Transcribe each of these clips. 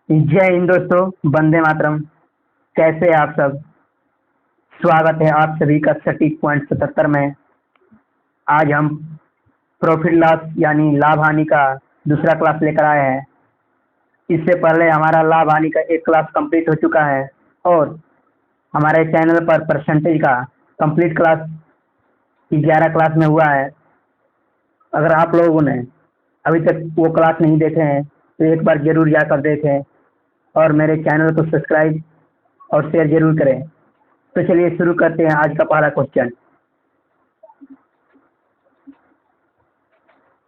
जय हिंद दोस्तों, वंदे मातरम। कैसे हैं आप सब? स्वागत है आप सभी का सटीक पॉइंट 77 में। आज हम प्रॉफिट लॉस यानी लाभ हानि का दूसरा क्लास लेकर आए हैं। इससे पहले हमारा लाभ हानि का एक क्लास कंप्लीट हो चुका है और हमारे चैनल पर परसेंटेज का कंप्लीट क्लास 11 क्लास में हुआ है। अगर आप लोगों ने अभी तक वो क्लास नहीं देखे हैं तो एक बार जरूर जाकर देखें और मेरे चैनल को सब्सक्राइब और शेयर जरूर करें। तो चलिए शुरू करते हैं आज का पहला क्वेश्चन।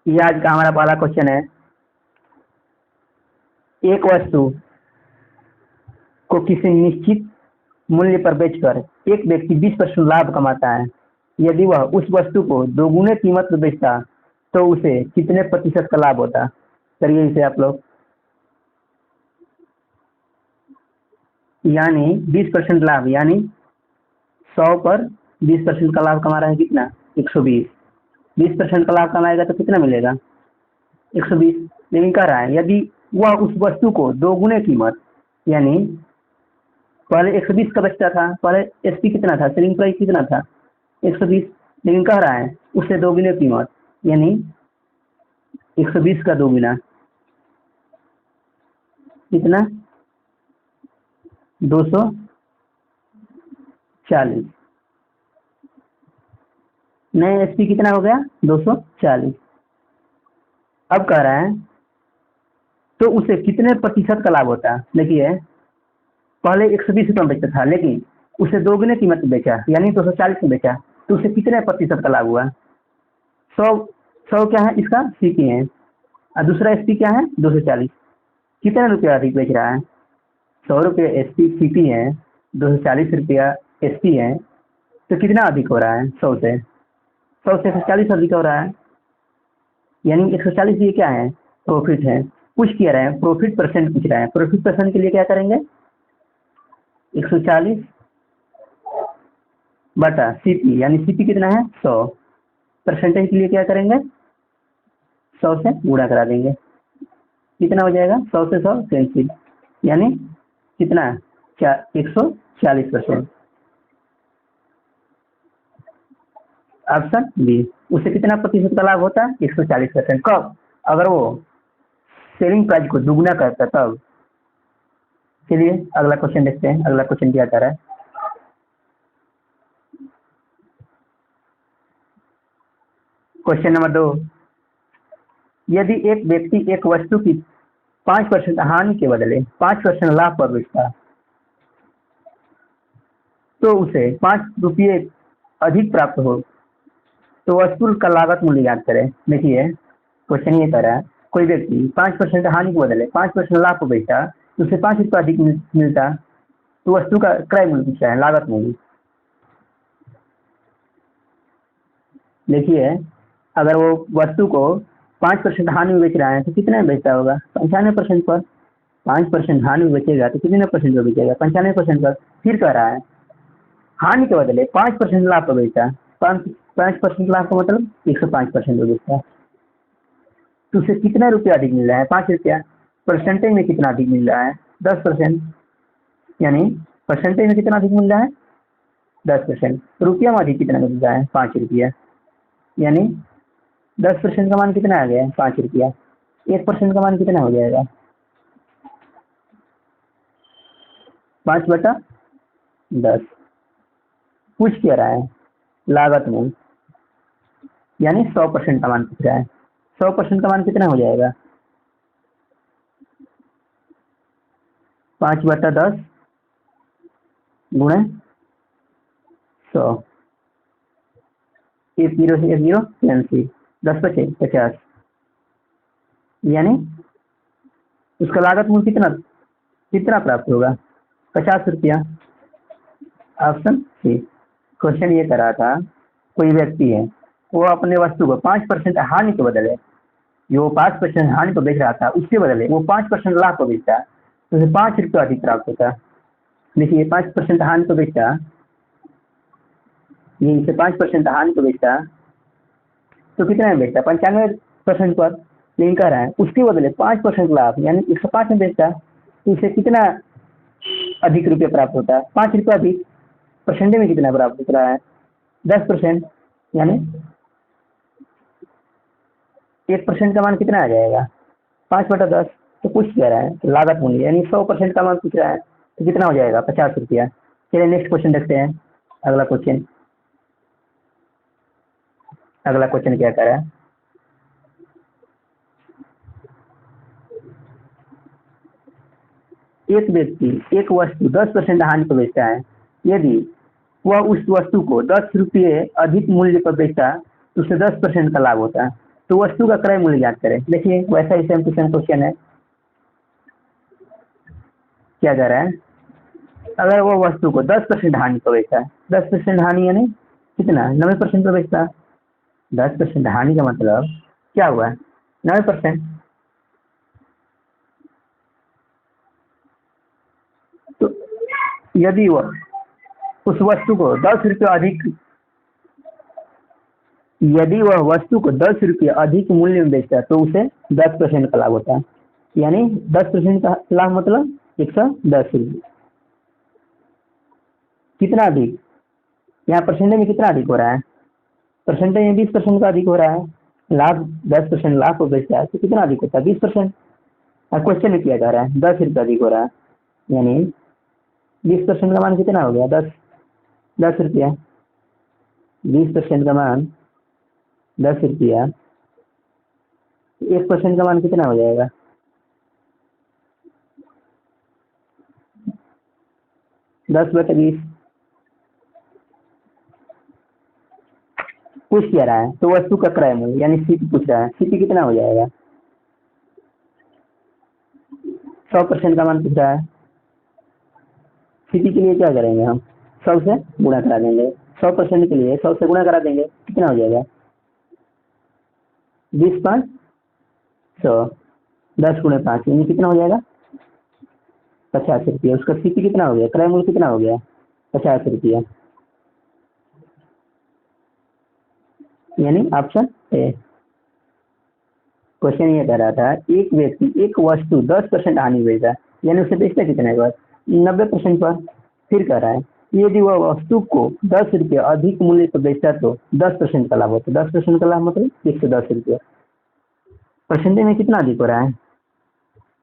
ये आज का हमारा पहला क्वेश्चन है। एक वस्तु को किसी निश्चित मूल्य पर बेचकर एक व्यक्ति 20% लाभ कमाता है। यदि वह उस वस्तु को दोगुने कीमत पर बेचता तो उसे कितने प्रतिशत का लाभ होता? करिए इसे आप लोग। यानी 20% लाभ, यानी 100 पर 20% का लाभ कमा रहा है कितना? 120। 20% का लाभ कमाएगा तो कितना मिलेगा? 120। लेकिन कह रहा है यदि वह उस वस्तु को दोगुने कीमत, यानी पहले 120 का बेचता था, पहले एसपी कितना था, सेलिंग प्राइस कितना था? 120। लेकिन कह रहा है उससे दोगुने कीमत, यानी 120 का दोगुना कितना? 240। नए एसपी कितना हो गया? 240। अब कह रहा है तो उसे कितने प्रतिशत का लाभ होता है? देखिए, पहले 120 रुपये में बेचता था लेकिन उसे दोगुने कीमत में बेचा, यानी 240 में बेचा, तो उसे कितने प्रतिशत का लाभ हुआ? 100। 100 क्या है? इसका सीपी है और दूसरा एसपी क्या है? 240। कितने रुपया अधिक बेच रहा है? 100 रुपये एसपी सीपी है, 240 रुपया एसपी है, तो कितना अधिक हो रहा है? 100 से 140 अधिक हो रहा है, यानी 140। ये क्या है? प्रॉफिट है। कुछ कह रहे हैं प्रॉफिट परसेंट पूछ रहा है। प्रॉफिट परसेंट के लिए क्या करेंगे? 140 बटा सीपी, यानी सीपी कितना है? 100। परसेंटेज के लिए क्या करेंगे? 100 से गुणा करा देंगे। कितना हो जाएगा? 100 से 100 कैंसिल, यानी कितना? 140%। Option B. उसे कितना प्रतिशत का लाभ होता है? 140%। कब? अगर वो सेलिंग प्राइस को दुगुना करता तब। चलिए अगला क्वेश्चन देखते हैं। अगला क्वेश्चन क्या कर रहा है। Question number 2। यदि एक व्यक्ति एक वस्तु की 5% हानि के बदले 5% लाभ पर बेचता तो उसे 5 रुपये अधिक प्राप्त हो, तो वस्तु का लागत मूल्य ज्ञात करें। देखिए क्वेश्चन ये कह रहा है कोई व्यक्ति 5% हानि के बदले 5% लाभ को बेचता तो उसे 5 रुपये अधिक मिलता, तो वस्तु का क्रय मूल्य पूछा है, लागत मूल्य। देखिए अगर वो वस्तु को 5% हानि में बेच रहा है तो कितने में बेचता होगा? 95% पर। 5% हानि में बेचेगा तो कितने परसेंट पर बेचेगा? 95% पर। फिर कह रहा है हानि के बदले 5% लाभ पर बेचता है। 5% लाभ का मतलब 105% पर बेचता है, तो उसे कितना रुपया अधिक मिल रहा है? 5 रुपया। परसेंटेज में कितना अधिक मिल रहा है? 10%। यानी परसेंटेज में कितना अधिक मिल रहा है? 10%। रुपया में अधिक कितना मिल रहा है? 5 रुपया। यानी 10% का मान कितना आ गया? 5 रुपया। 1% का मान कितना हो जाएगा? 5/10। पूछ क्या रहा है? लागत मूल्य, यानी 100% का मान पूछ रहा है। 100% का मान कितना हो जाएगा? 5/10 गुणे 100। 1 0 से 1 0 कैंसिल, 10×5 = 50। यानी उसका लागत मूल्य कितना कितना प्राप्त होगा? 50 रुपया। Option C. क्वेश्चन ये करा था कोई व्यक्ति है, वो अपने वस्तु को 5% हानि के बदले, जो 5% हानि को बेच रहा था उसके बदले वो 5% लाभ को बेचता, तो उसे 5 रुपये अधिक प्राप्त होता। देखिए 5% हानि को बेचता, ये इसे 5% हानि को बेचता तो कितना में बेचता? 95% पर। लेकिन कह रहा है उसके बदले 5% लाभ, यानी 105 में बेचता, तो उसे कितना अधिक रुपये प्राप्त होता है? 5 रुपये अधिक। परसेंटेज में कितना प्राप्त हो रहा है? 10%। यानी 1% का मान कितना आ जाएगा? 5/10। तो पूछ कह रहा है तो लागत मूल्य यानी 100% का मान पूछ रहा है, तो कितना हो जाएगा? 50 रुपया। चलिए नेक्स्ट क्वेश्चन देखते हैं। अगला क्वेश्चन क्या कर रहा है? एक व्यक्ति एक वस्तु 10% हानि पर बेचता है। यदि वह उस वस्तु को 10 रुपये अधिक मूल्य पर बेचता तो उसे 10% का लाभ होता है। तो वस्तु का क्रय मूल्य ज्ञात करें। देखिए वैसा ही सेम टू सेम क्वेश्चन है। क्या कह रहा है? अगर वो वस्तु को 10% हानि पर बेचता है, 10% हानि यानी कितना? 90% पर बेचता है। 10% हानि का मतलब क्या हुआ? 90%। तो यदि वह उस वस्तु को 10 रुपये अधिक यदि वह वस्तु को 10 रुपये अधिक मूल्य में बेचता है तो उसे 10% का लाभ होता है। यानी 10% का लाभ मतलब 110 रुपये। कितना अधिक? यहाँ परसेंटेज में कितना अधिक हो रहा है? परसेंटेज में 20% का अधिक हो रहा है। लाभ 10% लाभ को बेचता है तो कितना अधिक होता है? 20%। और क्वेश्चन में किया जा रहा है 10 रुपये अधिक हो रहा है, यानी 20% का मान कितना हो गया? 10 रुपया। 20% का मान 10 रुपया, 1% का मान कितना हो जाएगा? 10/20। पूछ क्या रहा है? तो वस्तु का क्रय मूल्य यानी सीपी पूछ रहा है। सीपी कितना हो जाएगा? 100% का मान पूछ रहा है। सीपी के लिए क्या करेंगे हम? 100 से गुणा करा देंगे। 100% के लिए 100 से गुणा करा देंगे, कितना हो जाएगा? 20/5 100। 10 × 5 यानी कितना हो जाएगा? 50 रुपया। उसका सीपी कितना हो गया? क्रय मूल्य कितना हो गया? 50 रुपया। यानी ऑप्शन ए। क्वेश्चन ये कह रहा था एक व्यक्ति एक वस्तु 10% हानि बेचता है, यानी उसे बेचता कितने पर? 90% पर। फिर कह रहा है यदि वह वस्तु को 10 रुपये अधिक मूल्य पर बेचता तो 10% का लाभ होता है। 10% का लाभ मतलब 110 रुपया। परसेंटेज में कितना अधिक हो रहा है?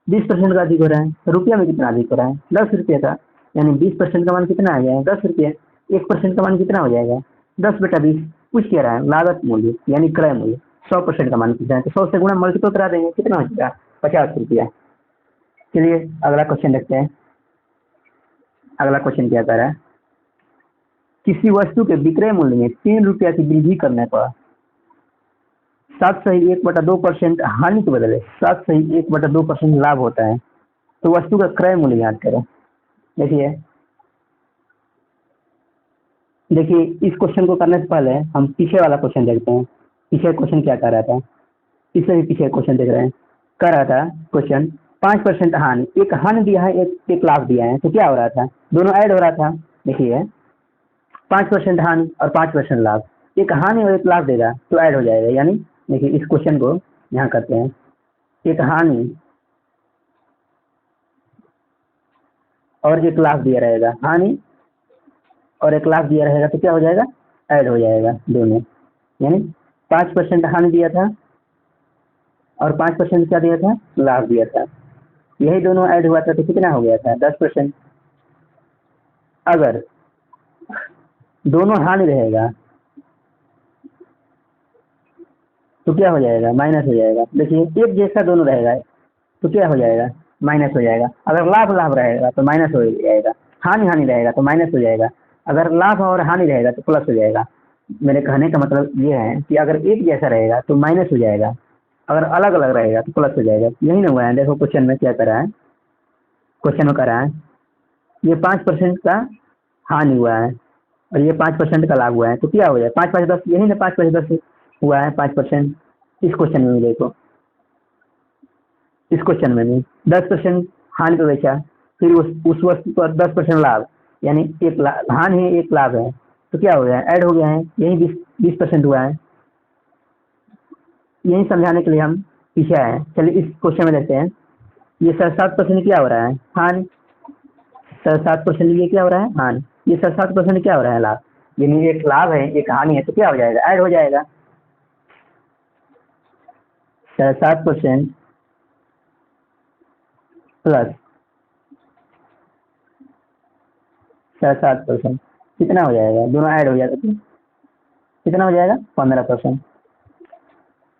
20% का अधिक हो रहा है। रुपया में कितना अधिक हो रहा है? 10 रुपये का। यानी 20% का मान कितना आ जाएगा? 10 रुपये। 1% का मान कितना हो जाएगा? 10/20। कुछ कह रहा है लागत मूल्य यानी क्रय मूल्य 100% का मान पूछा है, तो 100 से गुणा मल्टीपल करा देंगे, कितना हो जाएगा? 50 रुपया। चलिए अगला क्वेश्चन देखते हैं। अगला क्वेश्चन क्या कर रहा है? किसी वस्तु के विक्रय मूल्य में 3 रुपया की वृद्धि करने पर 7 1/2% हानि के बदले 7 1/2% लाभ होता है। तो वस्तु का क्रय मूल्य याद करें। देखिए इस क्वेश्चन को करने से पहले हम पीछे वाला क्वेश्चन देखते हैं। पीछे क्वेश्चन क्या कर रहा था? इससे भी पीछे क्वेश्चन देख रहे हैं। कर रहा था क्वेश्चन 5% हानि, एक हानि दिया है, एक लाभ दिया है, तो क्या हो रहा था? दोनों ऐड हो रहा था। देखिए 5% हानि और 5% लाभ, एक हानि और एक लाभ देगा तो ऐड हो जाएगा। यानी देखिए इस क्वेश्चन को यहाँ करते हैं। एक हानि और एक लाभ दिया रहेगा, हानि और एक लाभ दिया रहेगा तो क्या हो जाएगा? ऐड हो जाएगा दोनों। यानी 5% हानि दिया था और 5% क्या दिया था? लाभ दिया था। यही दोनों ऐड हुआ था तो कितना हो गया था? 10%। अगर दोनों हानि रहेगा तो क्या हो जाएगा? माइनस हो जाएगा। देखिए एक जैसा दोनों रहेगा तो क्या हो जाएगा? माइनस हो जाएगा। अगर लाभ लाभ रहेगा तो माइनस हो जाएगा। हानि हानि रहेगा तो माइनस हो जाएगा। अगर लाभ और हानि रहेगा तो प्लस हो जाएगा। मेरे कहने का मतलब ये है कि अगर एक जैसा रहेगा तो माइनस हो जाएगा, अगर अलग अलग रहेगा तो प्लस हो जाएगा। यही ना हुआ है? देखो क्वेश्चन में क्या करा है। क्वेश्चन में करा है ये 5% का हानि हुआ है और ये 5% का लाभ हुआ है, तो क्या हो जाए? 5 5 10, यही ना 5 5 10 हुआ है 5%। इस क्वेश्चन में भी देखो, इस क्वेश्चन में भी 10% हानि पे बेचा, फिर उस वस्तु पर 10% लाभ, यानी एक हानि है एक लाभ है, तो क्या हो गया? ऐड हो गया है। यही 20% हुआ है। यही समझाने के लिए हम पीछे आए हैं। चलिए इस क्वेश्चन में देखते हैं। ये 7.5% क्या हो रहा है? हानि। 7.5% ये क्या हो रहा है? हानि। ये 7.5% क्या हो रहा है? लाभ। यानी एक लाभ है एक हानि है, तो क्या हो जाएगा? ऐड हो जाएगा। 7% प्लस 7% कितना हो जाएगा? दोनों ऐड हो जाएगा तो कितना हो जाएगा? 15%।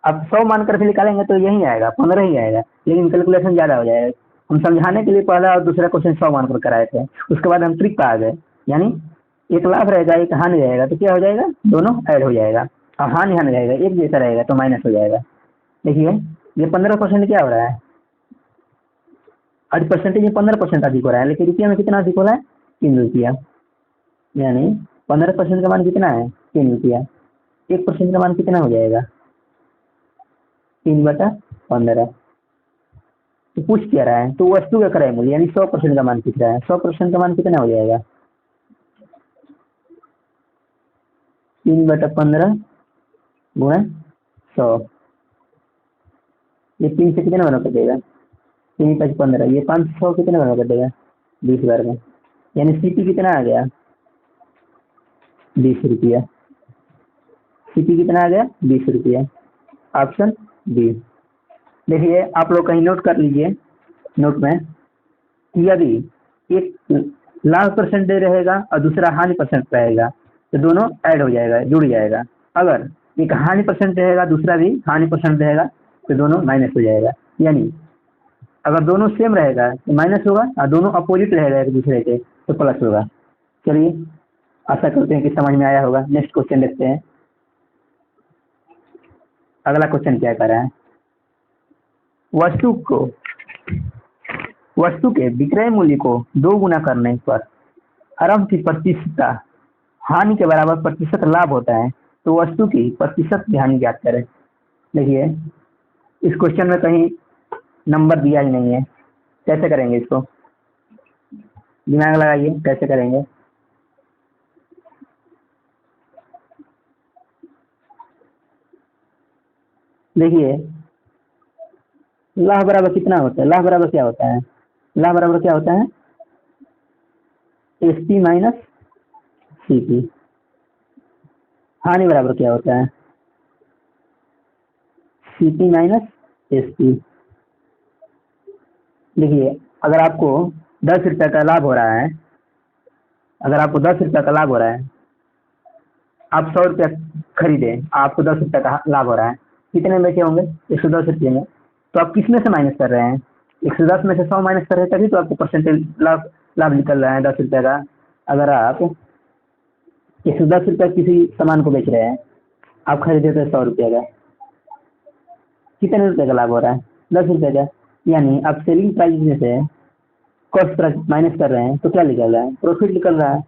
अब 100 मान कर के निकालेंगे तो यही आएगा, 15 ही आएगा, लेकिन कैलकुलेशन ज़्यादा हो जाएगा। हम समझाने के लिए पहला और दूसरा क्वेश्चन 100 मान कर कराए थे, उसके बाद हम ट्रिक पे आ गए। यानी एक लाभ रहेगा एक हानि रहेगा, तो क्या हो जाएगा? दोनों ऐड हो जाएगा। अब हानि हानि रहेगा, एक जैसा रहेगा तो माइनस हो जाएगा। देखिए ये 15% क्या हो रहा है? आज परसेंटेज में 15% अधिक हो रहा है, लेकिन रुपया में कितना अधिक हो रहा है? 3 रुपया। यानी 15% का मान कितना है? 3 रुपया। 1% का मान कितना हो जाएगा? 3/15। तो पूछ क्या रहा है? तो वस्तु का क्रय मूल्य यानी 100% का मान पूछ रहा है। 100% का मान कितना हो जाएगा? 3/15 गुणा 100। ये 3 से कितने बना कटेगा? 3×5 = 15। ये 500 कितने बना कटेगा? 20 बार में। यानी सीपी कितना आ गया? 20 रुपया। सीपी कितना आ गया? 20 रुपया। Option B. देखिए आप लोग कहीं नोट कर लीजिए, नोट में कि यदि एक लाभ परसेंटेज रहेगा और दूसरा हानि परसेंट रहेगा तो दोनों ऐड हो जाएगा, जुड़ जाएगा। अगर एक हानि परसेंट रहेगा दूसरा भी हानि परसेंट रहेगा तो दोनों माइनस हो जाएगा। यानी अगर दोनों सेम रहेगा तो माइनस होगा और दोनों अपोजिट रहेगा एक दूसरे के तो प्लस होगा। चलिए आशा करते हैं कि समझ में आया होगा। नेक्स्ट क्वेश्चन देखते हैं। अगला क्वेश्चन क्या कर रहा है? वस्तु के विक्रय मूल्य को 2 गुना करने पर आरंभ की प्रतिशत हानि के बराबर प्रतिशत लाभ होता है, तो वस्तु की प्रतिशत की हानि ज्ञात करें। देखिए इस क्वेश्चन में कहीं नंबर दिया ही नहीं है, कैसे करेंगे इसको? दिमाग लगाइए कैसे करेंगे। देखिए लाभ बराबर कितना होता है? लाभ बराबर क्या होता है? लाभ बराबर क्या होता है? S P minus C P. हानि बराबर क्या होता है? C P minus S P. देखिए अगर आपको 10 रुपये का लाभ हो रहा है, अगर आपको 10 रुपये का लाभ हो रहा है, आप 100 रुपया खरीदे, आपको 10 रुपये का लाभ हो रहा है, कितने में बेचे होंगे? 110 रुपये में। तो आप किस में से माइनस कर रहे हैं? 110 में से 100 माइनस कर रहे हैं, तभी तो आपको परसेंटेज लाभ लाभ निकल रहा है 10 रुपये का। अगर आप 110 रुपये किसी सामान को बेच रहे हैं, आप खरीदे तो 100 रुपये का, कितने रुपये का लाभ हो रहा है? 10 रुपये का। यानी आप सेलिंग प्राइस में से कॉस्ट प्राइस माइनस कर रहे हैं तो क्या निकल रहा है? प्रॉफिट निकल रहा है।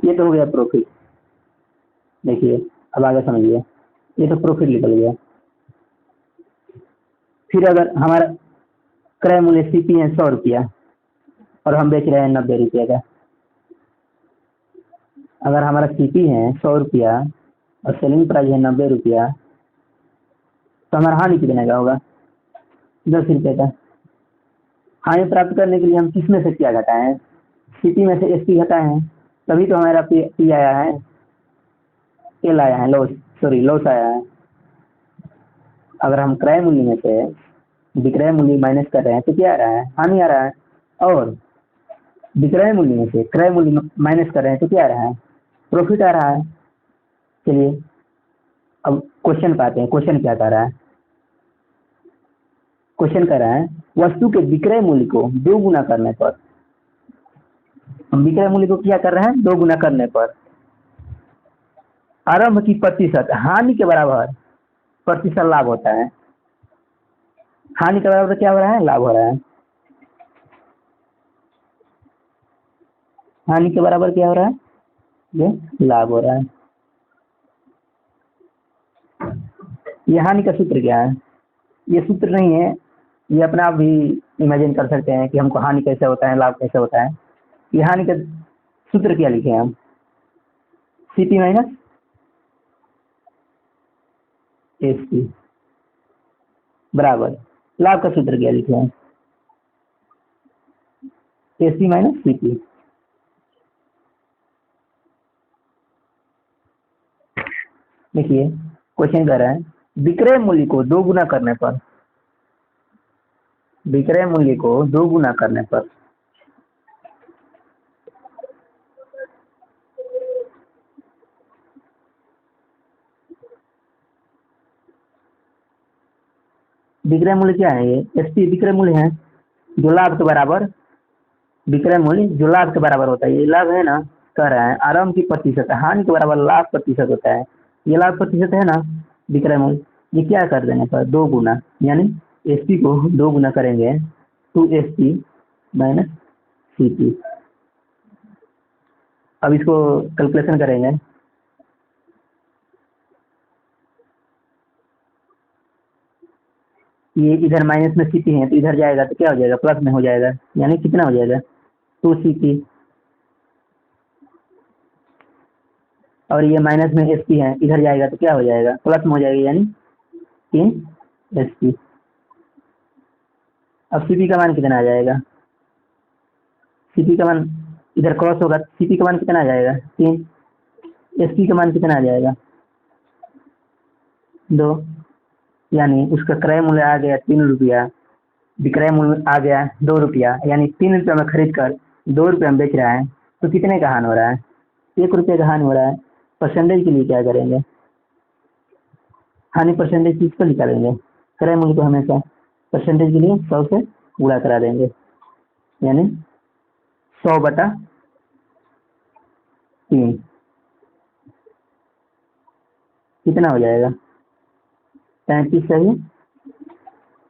ये तो हो गया प्रॉफिट। देखिए अब आगे समझिए, ये तो प्रॉफिट निकल गया। फिर अगर हमारा क्रय मूल्य सीपी है 100 रुपया और हम बेच रहे हैं 90 रुपये का, अगर हमारा सीपी है 100 रुपया और सेलिंग प्राइस है 90 रुपया, तो हमारा हानि कितने का होगा? 10 रुपये का। हानि प्राप्त करने के लिए हम किस में से क्या घटाए हैं? सीपी में से एसपी घटाए हैं, तभी तो हमारा पी आया है, एल आया है, लॉस, सॉरी लॉस आया है। अगर हम क्रय मूल्य में से विक्रय मूल्य माइनस कर रहे हैं तो क्या आ रहा है? हानि आ रहा है। और विक्रय मूल्य में से क्रय मूल्य माइनस कर रहे हैं तो क्या आ रहा है? प्रॉफिट आ रहा है। चलिए अब क्वेश्चन पे आते हैं। क्वेश्चन क्या कर रहा है? क्वेश्चन कर रहा है वस्तु के विक्रय मूल्य को 2 गुना करने पर, हम विक्रय मूल्य को क्या कर रहे हैं? 2 गुना करने पर आरंभ की प्रतिशत हानि के बराबर प्रतिशत लाभ होता है। हानि के बराबर क्या हो रहा है? लाभ हो रहा है। हानि के बराबर क्या हो रहा है? ये लाभ हो रहा है। ये हानि का सूत्र क्या है? ये सूत्र नहीं है, ये अपना आप भी इमेजिन कर सकते हैं कि हमको हानि कैसे होता है लाभ कैसे होता है। ये हानि का सूत्र क्या लिखे हैं हम? सीपी माइनस एसपी बराबर लाभ का सूत्र क्या लिखे हैं? S P minus C P. देखिए क्वेश्चन कह रहा है विक्रय मूल्य को दो गुना करने पर, विक्रय मूल्य को दो गुना करने पर विक्रय मूल्य क्या है, ये एस पी विक्रय मूल्य है जो लाभ के बराबर, विक्रय मूल्य जो लाभ के बराबर होता है, ये लाभ है ना, कह रहा है आरंभ की प्रतिशत हानि के बराबर लाभ प्रतिशत होता है, ये लाभ प्रतिशत है ना विक्रय मूल्य, ये क्या कर देने पर दो गुना, यानी एस पी को दो गुना करेंगे two S P minus C P. अब इसको कैलकुलेशन करेंगे, ये इधर माइनस में सी पी है तो इधर जाएगा तो क्या हो जाएगा, प्लस में हो जाएगा, यानी कितना हो जाएगा टू सी पी, और ये माइनस में एस पी है इधर जाएगा तो क्या हो जाएगा, प्लस में हो जाएगा, यानी तीन एस पी। अब सी पी का मान कितना आ जाएगा, सी पी का मान इधर क्रॉस होगा, सी पी का मान कितना आ जाएगा तीन, एस पी का मान कितना आ जाएगा दो, यानी उसका क्रय मूल्य आ गया 3 रुपया, विक्रय मूल्य आ गया 2 रुपया, यानी 3 रुपया में खरीद कर 2 रुपया में बेच रहा है, तो कितने का हानि हो रहा है, 1 रुपये का हानि हो रहा है। परसेंटेज के लिए क्या करेंगे, हानि परसेंटेज किस पर निकालेंगे, क्रय मूल्य को हमेशा परसेंटेज के लिए 100 से गुणा करा देंगे, यानी 100/3 कितना हो जाएगा 33 सही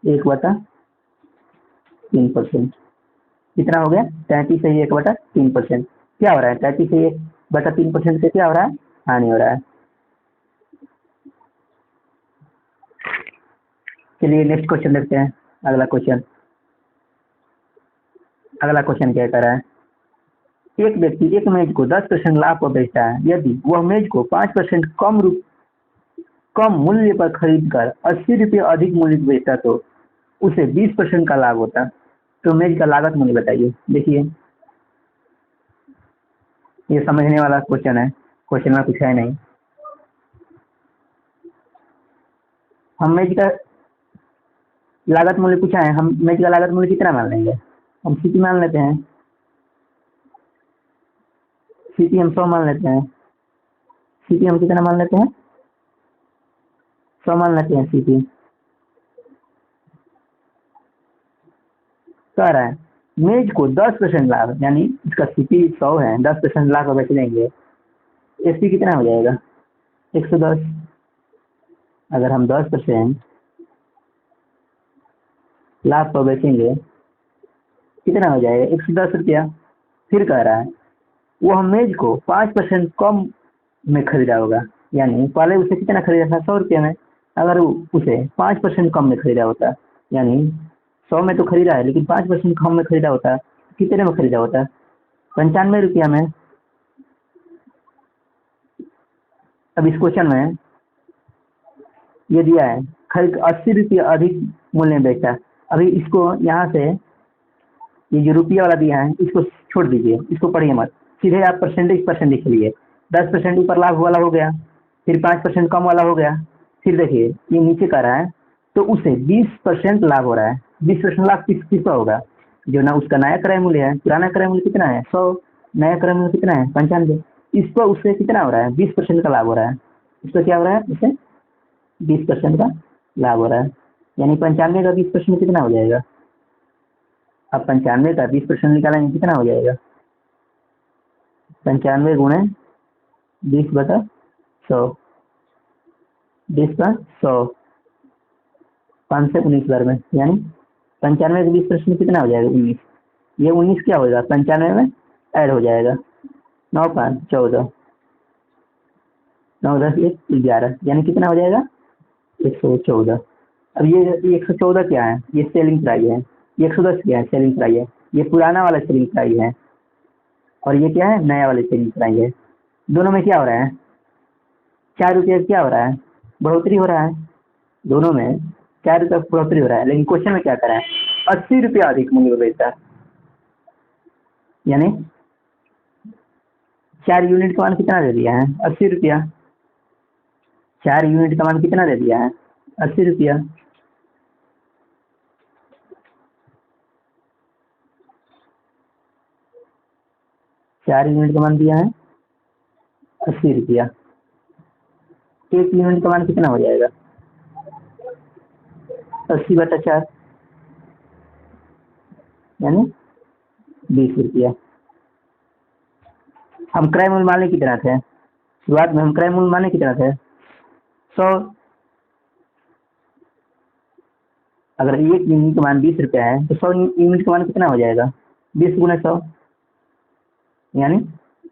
1/3%, कितना हो गया 33 सही 1/3%। क्या हो रहा है 33 सही 1/3% से क्या हो रहा है, हानि हो रहा है। चलिए नेक्स्ट क्वेश्चन देखते हैं, अगला क्वेश्चन, अगला क्वेश्चन क्या कर रहा है, एक व्यक्ति एक मेज को 10% लाभ पर बेचता है, यदि वह मेज को 5% कम मूल्य पर खरीद कर 80 रुपये अधिक मूल्य पर बेचता तो उसे 20% का लाभ होता, तो मेज का लागत मूल्य बताइए। देखिए ये समझने वाला क्वेश्चन है, क्वेश्चन में कुछ है नहीं, हम मेज का लागत मूल्य पूछा है, हम मेज का लागत मूल्य कितना मान लेंगे, हम सीपी मान लेते हैं, सीपी हम 100 मान लेते हैं, सीपी हम कितना मान लेते हैं 100 मान लेते हैं सीपी। कह रहा है मेज को 10% लाभ, यानी इसका सीपी 100 है, 10% लाभ पर बेच देंगे, एसपी कितना हो जाएगा 110, अगर हम 10% लाभ पर बेचेंगे कितना हो जाएगा 110 रुपया। फिर कह रहा है वह मेज को 5% कम में खरीदा होगा, यानी पहले उसे कितना खरीदा था 100 रुपये में, अगर उसे 5% कम में खरीदा होता, यानी 100 में तो खरीदा है लेकिन 5% कम में खरीदा होता, कितने में खरीदा होता 95 रुपया में। अब इस क्वेश्चन में ये दिया है खरीद 80 रुपये अधिक मूल्य में बेचा, अभी इसको यहाँ से ये जो रुपया वाला दिया है इसको छोड़ दीजिए, इसको पढ़िए मत, सीधे आप परसेंटेज चलिए, 10% ऊपर लाभ वाला हो गया, फिर 5% कम वाला हो गया, फिर देखिए ये नीचे का रहा है तो उसे 20% लाभ हो रहा है, 20% लाभ किसका होगा, जो ना उसका नया क्रय मूल्य है, पुराना क्रय मूल्य कितना है 100, नया क्रय मूल्य कितना है 95, इस पर उससे कितना हो रहा है 20% का लाभ हो रहा है, इसका क्या हो रहा है उसे 20% का लाभ हो रहा है, यानी 95 का 20% कितना हो जाएगा, अब 95 का 20% निकालेंगे कितना हो जाएगा 95 गुणे 20/100, 20/100 519 में, यानी 95 का 20% कितना हो जाएगा 19, ये 19 क्या होगा 95 में ऐड हो जाएगा, 9×5 = 14, 9×10 = 11, यानी कितना हो जाएगा 114। अब ये 114 क्या है, ये सेलिंग प्राइस है, ये 110 क्या है सेलिंग प्राइस है, ये पुराना वाला सेलिंग प्राइस है, और ये क्या है नया वाला सेलिंग प्राइस है, दोनों में क्या हो रहा है 4 रुपये क्या हो रहा है बढ़ोतरी हो रहा है, दोनों में 4 रुपये बढ़ोतरी हो रहा है, लेकिन क्वेश्चन में क्या करा है 80 रुपया अधिक मूल्य बेचता है, यानी 4 यूनिट का मान कितना दे दिया है? 80 रुपया। 4 यूनिट का मान कितना दे दिया है? 80 रुपया। 4 यूनिट का मान दिया है 80 रुपया। 1 यूनिट का मान कितना हो जाएगा? 80/4 यानी 20 रुपया। हम क्रय मूल्य माने कितना थे? शुरुआत में हम क्रय मूल्य माने कितना थे? 100। अगर 1 यूनिट का मान 20 रुपया है तो 100 यूनिट का मान कितना हो जाएगा? 20 × 100 यानी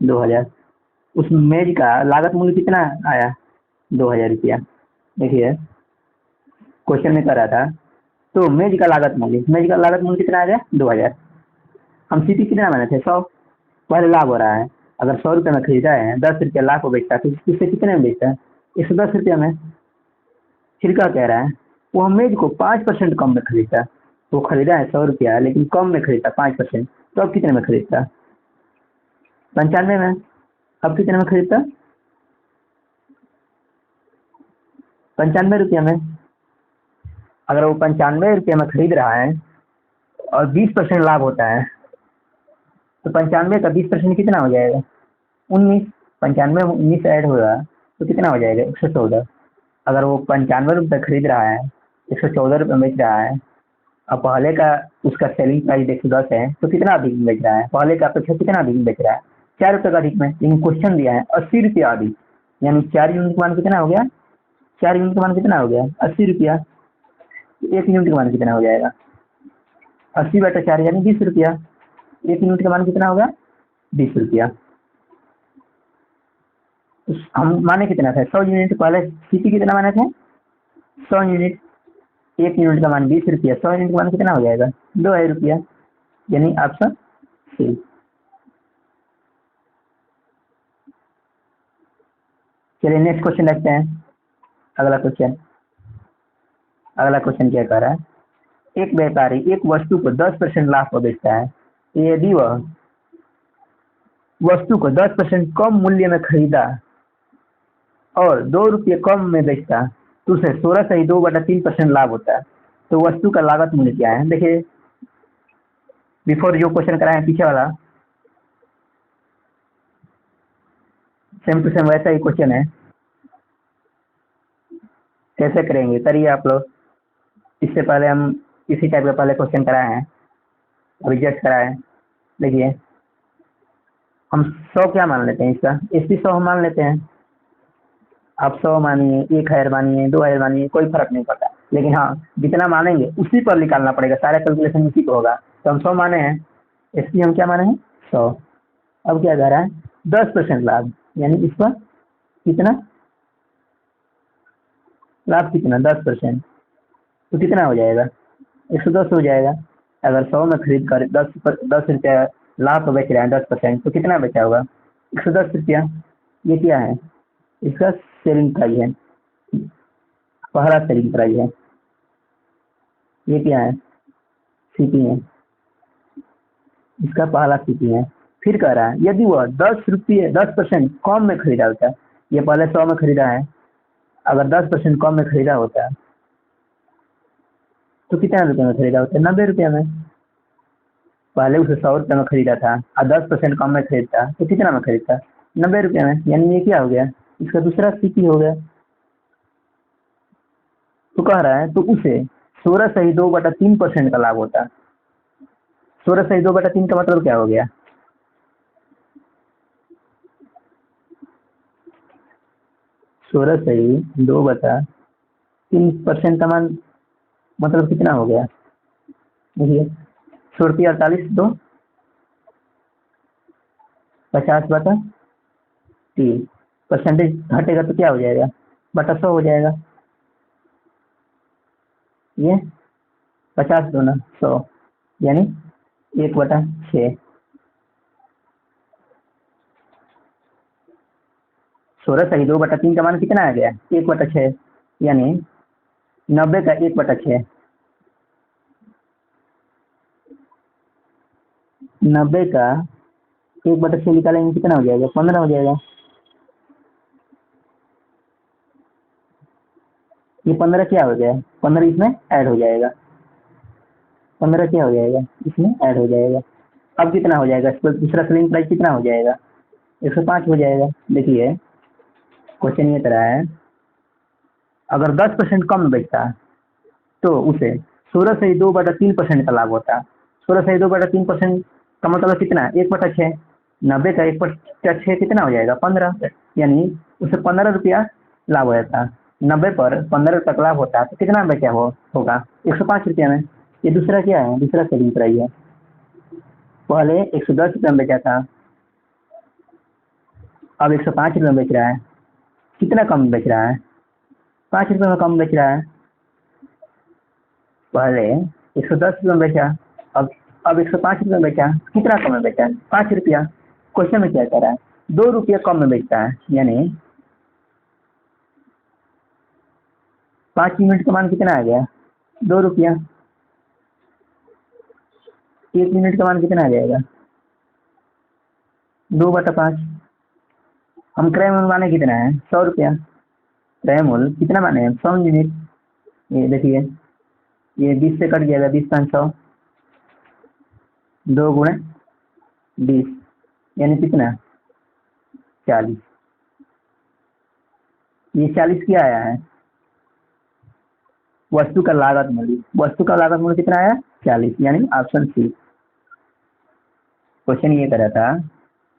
2000। उस मेज का लागत मूल्य कितना आया? 2000 रुपया। देखिए क्वेश्चन में कर रहा था तो मेज का लागत मूल्य कितना आ गया? 2000। हम सीपी कितना माने थे? 100। पहले लाभ हो रहा है, अगर 100 रुपये में खरीदा है, 10 रुपया लाभ को बेचता है तो इससे कितने में बेचता है? 110 रुपया में। फिर क्या कह रहा है? वो हम मेज को 5% कम में खरीदता है। वो खरीदा है 100 रुपया लेकिन कम में खरीदता 5%, तो अब कितने में खरीदता? 95 में। अब कितने में खरीदता? 95 रुपया में। अगर वो 95 रुपया में खरीद रहा है और 20% लाभ होता है तो 95 का 20% कितना हो जाएगा? 19। 95 में 19 ऐड होगा तो कितना हो जाएगा? 114। अगर वो 95 रुपये खरीद रहा है, 114 रुपये बेच रहा है, अब पहले का उसका सेलिंग प्राइस 110 है तो कितना अधिक बेच रहा है? पहले का अपेक्षा कितना अधिक बेच रहा है? 4 रुपये का अधिक में। लेकिन क्वेश्चन दिया है 80 रुपया अधिक, यानी 4 यूनिट का मान कितना हो गया? 4 यूनिट का मान कितना हो गया? 80 रुपया। 1 यूनिट का मान कितना हो जाएगा? 80/4 यानी 20 रुपया। 1 यूनिट का मान कितना होगा? 20 रुपया। हम माने कितना था? 100 यूनिट। पहले सीपी कितना माने थे? 100 यूनिट। 1 यूनिट का मान 20 रुपया, 100 यूनिट का मान कितना हो जाएगा? 2000 रुपया। यानी ऑप्शन सी। चलिए नेक्स्ट क्वेश्चन देखते हैं। अगला क्वेश्चन क्या कह रहा है? एक व्यापारी एक वस्तु को 10% लाभ पर बेचता है। यदि वह वस्तु को 10% कम मूल्य में खरीदा और 2 रुपये कम में बेचता तो उसे 16 से ही 2/3% लाभ होता है। तो वस्तु का लागत मूल्य क्या है? देखिए बिफोर जो क्वेश्चन कराए हैं पीछे वाला, सेम टू सेम वैसा ही क्वेश्चन है। कैसे करेंगे करिए आप लोग। इससे पहले हम इसी टाइप का पहले क्वेश्चन कराए हैं, रिजेक्ट कराए हैं। देखिए हम 100 क्या मान लेते हैं? इसका 100 हम मान लेते हैं। आप 100 मानिए, 1000 मानिए, 2000 मानिए, कोई फर्क नहीं पड़ता। लेकिन हाँ जितना मानेंगे उसी पर निकालना पड़ेगा, सारा कैलकुलेशन उसी को होगा। तो हम 100 माने हैं, इसलिए हम क्या माने हैं? 100। अब क्या कह रहा है? 10% लाभ, यानी इस पर कितना लाभ? कितना? 10%। तो कितना हो जाएगा? 110 हो जाएगा। अगर 100 में खरीद कर 10 रुपया लाभ पर बेच रहे हैं 10%, तो कितना बेचा होगा? 110 रुपया। ये क्या है? इसका सेलिंग प्राइस है, पहला सेलिंग प्राइस है। ये क्या है? सीपी है, इसका पहला सीपी है। फिर कह रहा है यदि वह 10% कम में खरीदा होता है, ये पहले 100 में खरीदा है, अगर 10% कम में खरीदा होता है तो कितना रुपये में खरीदा होता है? 90 रुपये में। पहले उसे 100 रुपये में खरीदा था और 10% कम में खरीदता तो कितना में खरीदता? 90 रुपये में। यानी ये क्या हो गया? इसका दूसरा सीपी हो गया। तो कह रहा है तो उसे 16 से ही 2/3% का लाभ होता है। 16 से ही 2/3 का मतलब क्या हो गया? 16 से ही 2/3% का मान मतलब कितना हो गया? देखिए 148 2 50/3 परसेंटेज घटेगा तो क्या हो जाएगा? बटा 100 हो जाएगा। ये 50 2 100 यानी 1/6। 16 से ही 2/3 का मान कितना आ गया? 1/6 यानी 90 का 1/6। 90 का 1/6 निकालेंगे कितना हो जाएगा? 15 हो जाएगा। ये 15 क्या हो गया? 15 इसमें ऐड हो जाएगा। 15 क्या हो जाएगा? इसमें ऐड हो जाएगा। अब कितना हो जाएगा? इस पर दूसरा सेलिंग प्राइस कितना हो जाएगा? 105 हो जाएगा। देखिए क्वेश्चन ये तरह है, अगर 10% कम बेचता है तो उसे 16 से 2/3% का लाभ होता है। 16 से 2/3% का मतलब कितना? 1/6। 90 का 1/6 कितना हो जाएगा? 15। यानी उसे 15 रुपया लाभ हो जाता है। 90 पर 15 रुपया का लाभ होता है तो कितना बेचा होगा? 105 रुपया में। ये दूसरा क्या है? दूसरा सेलिंग प्राइस है। पहले 110 रुपया में बेचा था, अब 105 रुपये में बेच रहा है। कितना कम बेच रहा है? 5 रुपये में कम बेच रहा है। पहले 110 रुपये में बेचा, अब 105 रुपये में बेचा। कितना कम में बेचा? 5 रुपया। क्वेश्चन में क्या कह रहा है? 2 रुपया कम में बेचता है, यानी 5 यूनिट का मान कितना आ गया? 2 रुपया। 1 यूनिट का मान कितना आ जाएगा? 2/5। हम क्रय मूल्य माने कितना है? 100 रुपया। क्रय मूल्य कितना माने हैं? 100 यूनिट। ये देखिए, ये 20 से कट जाएगा, 20 5 100, 2 गुणे 20 यानी कितना? 40। ये 40 क्या आया है? वस्तु का लागत मूल्य। वस्तु का लागत मूल्य कितना आया? 40, यानी ऑप्शन सी। क्वेश्चन ये कर रहा था,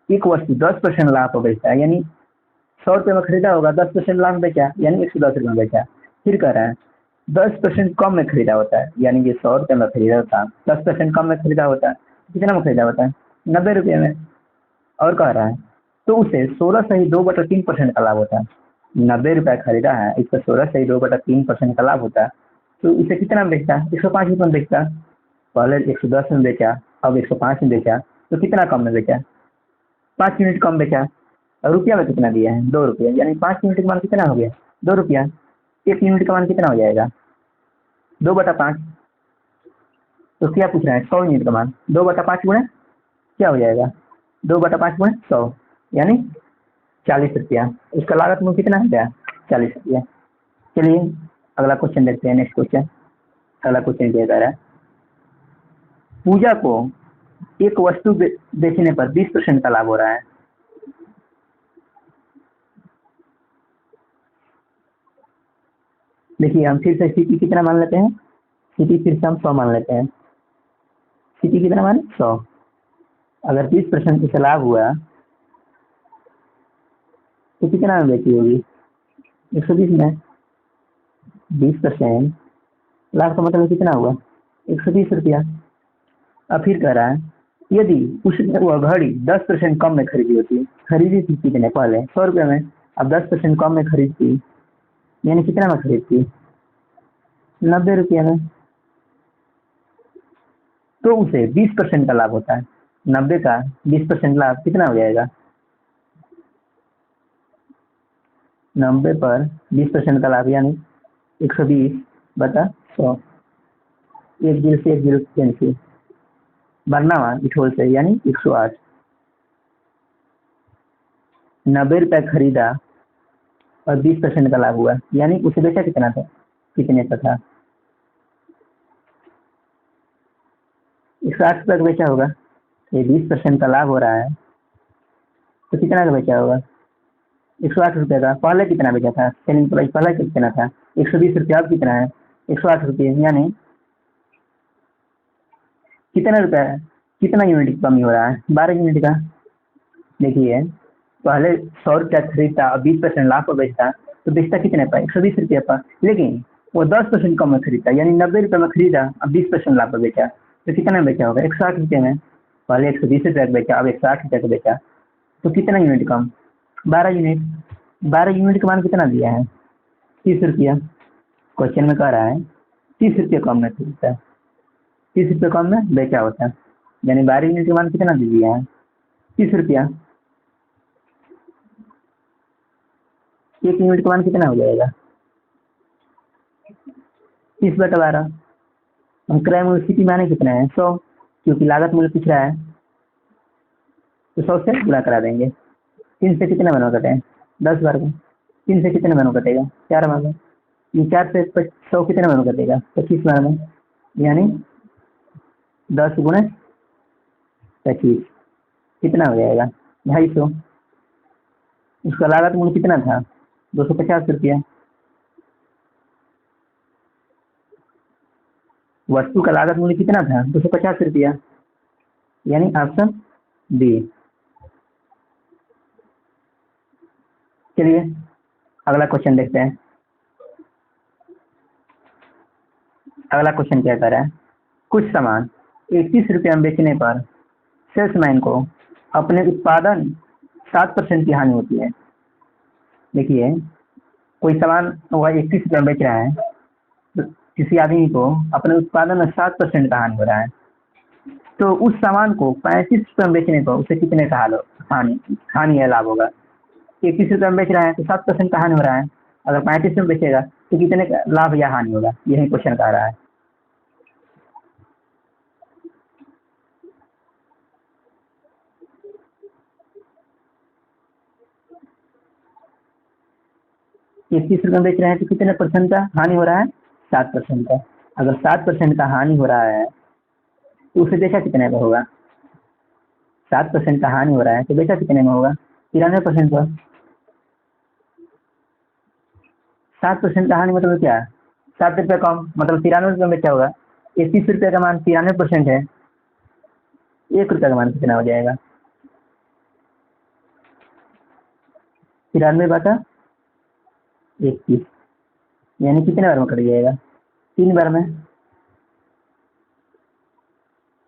एक वस्तु 10% लाभ पर बेचता है, यानी 100 रुपये में खरीदा होगा, 10% लाभ में बेचा, यानी 110 रुपये में बेचा। फिर कह रहा है 10% कम में खरीदा होता है, यानी ये 100 रुपये में खरीदा था, 10% कम में खरीदा होता है, कितना में खरीदा होता है? 90 रुपये में। और कह रहा है तो उसे 16 से ही 2/3% का लाभ होता है। 90 रुपया खरीदा है, इस पर 16 से ही 2/3% का लाभ होता है, तो इसे कितना में बेचता? 105 रुपये में बेचता। पहले 110 में बेचा, अब 105 में बेचा, तो कितना कम में बेचा? 5 यूनिट कम बेचा। और रुपया में कितना दिया है? 2 रुपये, यानी 5 यूनिट का मान कितना हो गया? 2 रुपया। 1 यूनिट का मान कितना हो जाएगा? 2/5। तो क्या पूछ रहा है? 100 यूनिट का मान 2/5 गुणे क्या हो जाएगा? 2/5 गुणे 100, यानी 40 रुपया। उसका लागत मूल्य कितना है क्या? 40 रुपया। चलिए अगला क्वेश्चन देखते हैं। नेक्स्ट क्वेश्चन, अगला क्वेश्चन क्या कह रहा है, पूजा को एक वस्तु बेचने पर 20% का लाभ हो रहा है। देखिए हम फिर से सिटी कितना मान लेते हैं? सिटी फिर से हम 100 मान लेते हैं। सिटी कितना माने? 100। अगर 20% से लाभ हुआ तो कितना में बेची होगी? 120 में। 20% लाभ का मतलब कितना हुआ? 120 रुपया। अब फिर कह रहा है यदि उसने वह घड़ी 10% कम में खरीदी होती, खरीदी थी कितने? पहले 100 रुपये में, अब 10% कम में खरीदती, यानी कितना में खरीदती? 90 रुपये में। तो उसे 20% का लाभ होता है। 90 का 20% लाभ कितना हो जाएगा? 90 पर 20% का लाभ यानी 120/100। एक जीरो से एक जीरो कैंसिल, बनना हुआ इठोल से, यानी 108। 90 रुपये खरीदा और 20% का लाभ हुआ, यानी उसे बेचा कितना था? कितने का था? 108 रुपये का बेचा होगा। ये 20% का लाभ हो रहा है तो कितना का बेचा होगा? 108 रुपये का। पहले कितना बेचा था? सेलिंग प्राइस पहले कितना था? 120 रुपया। अब कितना है? 108 रुपये, यानी कितना रुपया, कितना यूनिट की कमी हो रहा है? 12 यूनिट का। देखिए पहले 100 रुपया खरीदता और 20% लाभ पर बेचता, तो बेचता कितने पर? 120 रुपये पर। लेकिन वो 10% कम में खरीदता, यानी 90 रुपये में खरीदा, अब 20% लाभ पर बेचा, तो कितना में बेचा होगा? 160 रुपये में। पहले 120 रुपये का बेचा, अब 160 रुपये का बेचा, तो कितना यूनिट कम? 12 यूनिट। 12 यूनिट का मान कितना दिया है? 30 रुपया। क्वेश्चन में कह रहा है 30 रुपये कम में खरीदता है, 30 रुपये कम में बेचा होता है, यानी 12 यूनिट का मान कितना दे दिया है? 30 रुपया। 1 यूनिट का मान कितना हो जाएगा? 30/12। हम क्रय मूल्य स्थिति माने कितना है? 100, क्योंकि लागत मूल्य पूछ रहा है। तो 100 से गुणा करा देंगे। 3 से कितने महीनों कटे? 10 बार में। 3 से कितने महीनों कटेगा? 4 बार में। ये 4 से 100 कितने महीनों कटेगा? 25 बार में। यानी 10 गुणे 25 कितना हो जाएगा? 250। उसका लागत मूल्य कितना था? 250 रुपया। वस्तु का लागत मूल्य कितना था? 250 रुपया। यानी ऑप्शन बी। चलिए अगला क्वेश्चन देखते हैं। अगला क्वेश्चन क्या कर रहा है? कुछ सामान 31 रुपया में बेचने पर सेल्समैन को अपने उत्पादन 7% की हानि होती है। देखिए कोई सामान वह 31 रुपया में बेच रहा है, तो किसी आदमी को अपने उत्पादन में 7% का हानि हो रहा है। तो उस सामान को 35 रुपये में बेचने पर उसे कितने का हानि या लाभ होगा? 31 रुपये में बेच रहा है तो 7% का हानि हो रहा है। अगर 35 में बेचेगा तो कितने का लाभ या हानि होगा? यही क्वेश्चन कह रहा है। ये 30 रुपये में बेच रहे हैं तो कितने परसेंट का हानि हो रहा है? 7% का। अगर 7% का हानि हो रहा है तो उसे बेचा कितने का होगा? 7% का हानि हो रहा है तो बेचा कितने में होगा? 93% का। 7% का हानि मतलब क्या? 7 रुपये कम मतलब 93 रुपये में बेचा होगा। 31 रुपये का मान 93% है, 1 रुपये का मान कितना हो जाएगा? 93 बटा 31 यानी कितने बार में कट जाएगा? 3 बार में।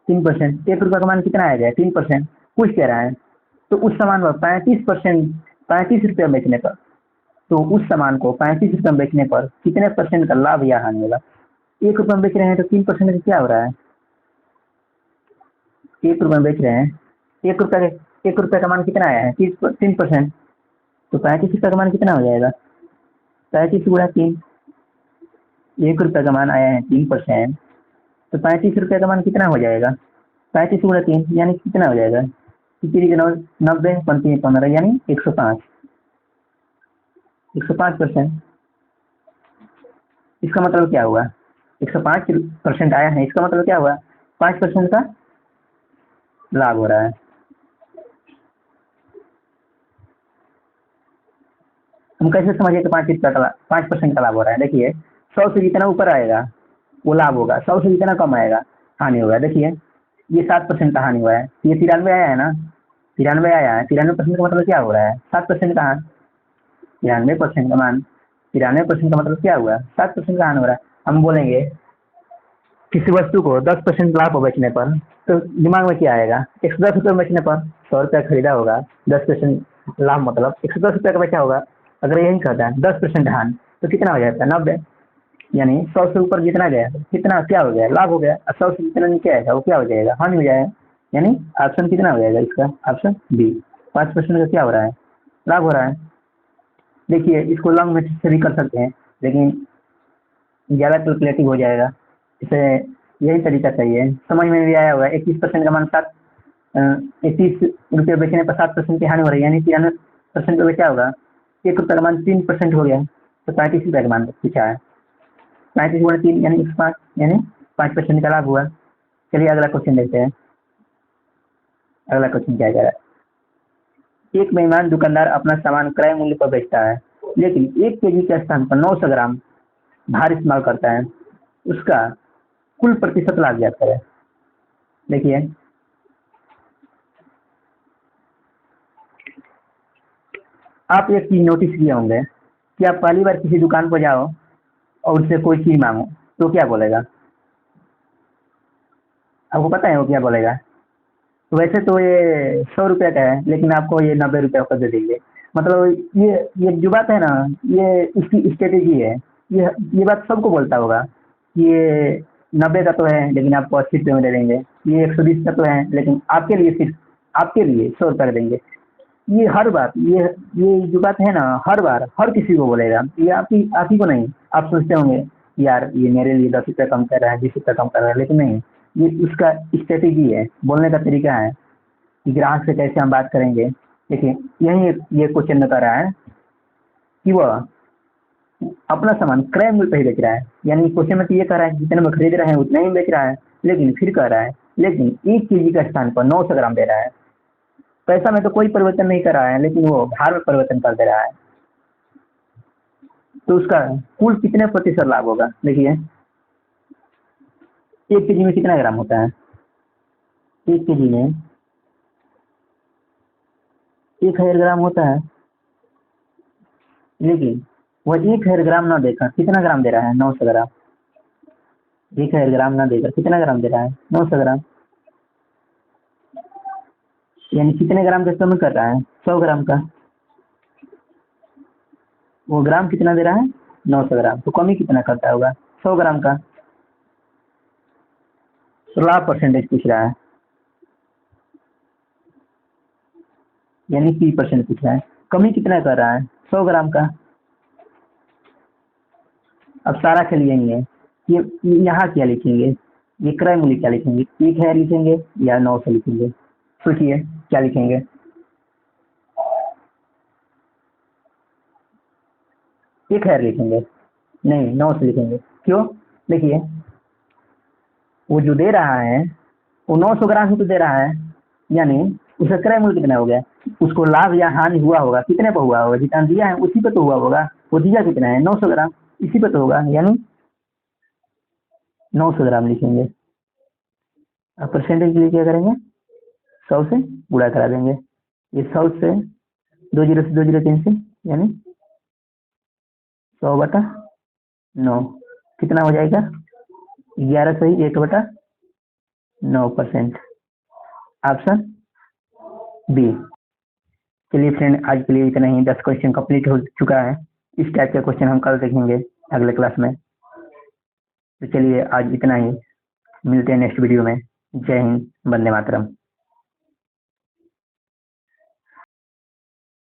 3%। 1 रुपये का मान कितना आएगा? 3%। कुछ कह रहा है तो उस सामान पर 35 रुपये बेचने पर, तो उस सामान को 35 रुपये में बेचने पर कितने परसेंट का लाभ या हानि होगा? 1 रुपये में बेच रहे हैं तो 3% का क्या हो रहा है? 1 रुपये में बेच रहे हैं, 1 रुपये का मान कितना आया है? 3%। तो 35 रुपये का मान कितना हो जाएगा? 35 गुणा 3। 1 रुपये का मान आया है 3%, तो 35 रुपये का मान कितना हो जाएगा? 35 गुणा 3 यानी कितना हो जाएगा? 90 पंती 15 यानी 105। 105%। इसका मतलब क्या हुआ? 105% आया है, इसका मतलब क्या हुआ? 5% का लाभ हो रहा है। हम कैसे समझिए कि 5% का लाभ हो रहा है? देखिए 100 से जितना ऊपर आएगा वो लाभ होगा, 100 से जितना कम आएगा हानि होगा। देखिए ये 7% का हानि हुआ है, ये 93 आया है ना, 93 आया है। 93% का मतलब क्या हो रहा है? 7% का हानि। 93% का मान 93% का मतलब क्या हुआ? 7% का हानि हो रहा है। हम बोलेंगे किसी वस्तु को 10% लाभ हो बेचने पर, तो दिमाग में क्या आएगा? 110 रुपये में बेचने पर 100 रुपया खरीदा होगा, 10% लाभ मतलब 110 रुपये का बेचा होगा। अगर यही कहता है 10% हानि तो कितना हो जाता है? 90। यानी 100 से ऊपर जितना गया कितना क्या हो गया? लाभ हो गया। 100 से जितना नीचे आएगा वो क्या हो जाएगा? हानि हो जाएगा। यानी ऑप्शन कितना हो जाएगा इसका? Option B. 5% का क्या हो रहा है? लाभ हो रहा है। देखिए इसको लॉन्ग मेथड से भी कर सकते हैं लेकिन ज़्यादा कैलकुलेटिव हो जाएगा, इसे यही तरीका सही है। समझ में भी आया होगा। 21% का मान 31 रुपये बेचने पर 7% की हानि हो रही है, यानी 93% पे बेचा होगा। 1 रुपये का मान 3% हो गया तो 35 रुपये का मान पूछा है। 35 गुणा 3 यानी 105 यानी 5% का लाभ हुआ। चलिए अगला क्वेश्चन देखते हैं। अगला क्वेश्चन क्या कह रहा है? एक बेईमान दुकानदार अपना सामान क्रय मूल्य पर बेचता है लेकिन 1 केजी के स्थान पर 900 ग्राम भार इस्तेमाल करता है, उसका कुल प्रतिशत लाभ ज्ञात करें। देखिए आप एक चीज नोटिस किए होंगे कि आप पहली बार किसी दुकान पर जाओ और उससे कोई चीज मांगो तो क्या बोलेगा? आपको पता है वो क्या बोलेगा? वैसे तो ये 100 रुपये का है लेकिन आपको ये 90 रुपये का दे देंगे। मतलब ये जो बात है ना, ये इसकी स्ट्रेटेजी है। ये बात सबको बोलता होगा कि ये 90 का तो है लेकिन आपको 80 रुपये में दे देंगे, ये 120 का तो है लेकिन आपके लिए सिर्फ आपके लिए 100 रुपये का देंगे। ये हर बात ये जो बात है ना, हर बार हर किसी को बोलेगा। ये आप ही को नहीं। आप सोचते होंगे यार ये मेरे लिए 10 रुपये कम कर रहा है, 20 रुपये कम कर रहा है, लेकिन नहीं, ये उसका स्ट्रेटेजी है, बोलने का तरीका है। कि ग्राहक से कैसे हम बात करेंगे। देखिए यही ये क्वेश्चन में कह रहा है कि वह अपना सामान क्रय मूल्य पे ही बेच रहा है, यानी क्वेश्चन में तो ये कह रहा है जितने में खरीद रहे हैं उतना ही बेच रहा है, लेकिन फिर कह रहा है लेकिन 1 kg का स्थान पर 900 ग्राम दे रहा है। पैसा में तो कोई परिवर्तन नहीं कर रहा है, लेकिन वो भार में परिवर्तन कर दे रहा है, तो उसका कुल कितने प्रतिशत लाभ होगा। देखिए 1 kg में कितना ग्राम होता है, 1 kg में 1000 ग्राम होता है, लेकिन वह 1000 ग्राम ना देकर कितना ग्राम दे रहा है, 900 ग्राम। 1000 ग्राम ना देकर कितना ग्राम दे रहा है, 900 ग्राम, यानी कितने ग्राम का कमी कर रहा है, 100 ग्राम का। वो ग्राम कितना दे रहा है, 900 ग्राम, तो कमी कितना करता होगा, 100 ग्राम का। तो लाभ परसेंटेज पूछ रहा है, यानी P% पूछ रहा है, कमी कितना कर रहा है, 100 ग्राम का। अब सारा खेल यही है, ये यहाँ क्या लिखेंगे, ये क्रय मूल्य क्या लिखेंगे, 1000 लिखेंगे या 900 लिखेंगे, सोचिए क्या लिखेंगे। 1000 लिखेंगे, नहीं 900 लिखेंगे, क्यों, देखिए वो जो दे रहा है वो 900 ग्राम ही तो दे रहा है, यानी उसका क्रय मूल्य कितना हो गया, उसको लाभ या हानि हुआ होगा, कितने पर हुआ होगा, जितना दिया है उसी पे तो हुआ होगा, वो दिया कितना है 900 ग्राम, इसी पे तो होगा, यानी 900 ग्राम लिखेंगे। अब परसेंटेज के लिए क्या करेंगे, 100 से गुणा करा देंगे, ये 100 से 20 से 203 से, यानी 100/9 कितना हो जाएगा, 11 सही 1/9%, ऑप्शन बी। चलिए फ्रेंड आज के लिए इतना ही, 10 क्वेश्चन कंप्लीट हो चुका है, इस टाइप के क्वेश्चन हम कल देखेंगे अगले क्लास में। तो चलिए आज इतना ही, मिलते हैं नेक्स्ट वीडियो में। जय हिंद, वंदे मातरम।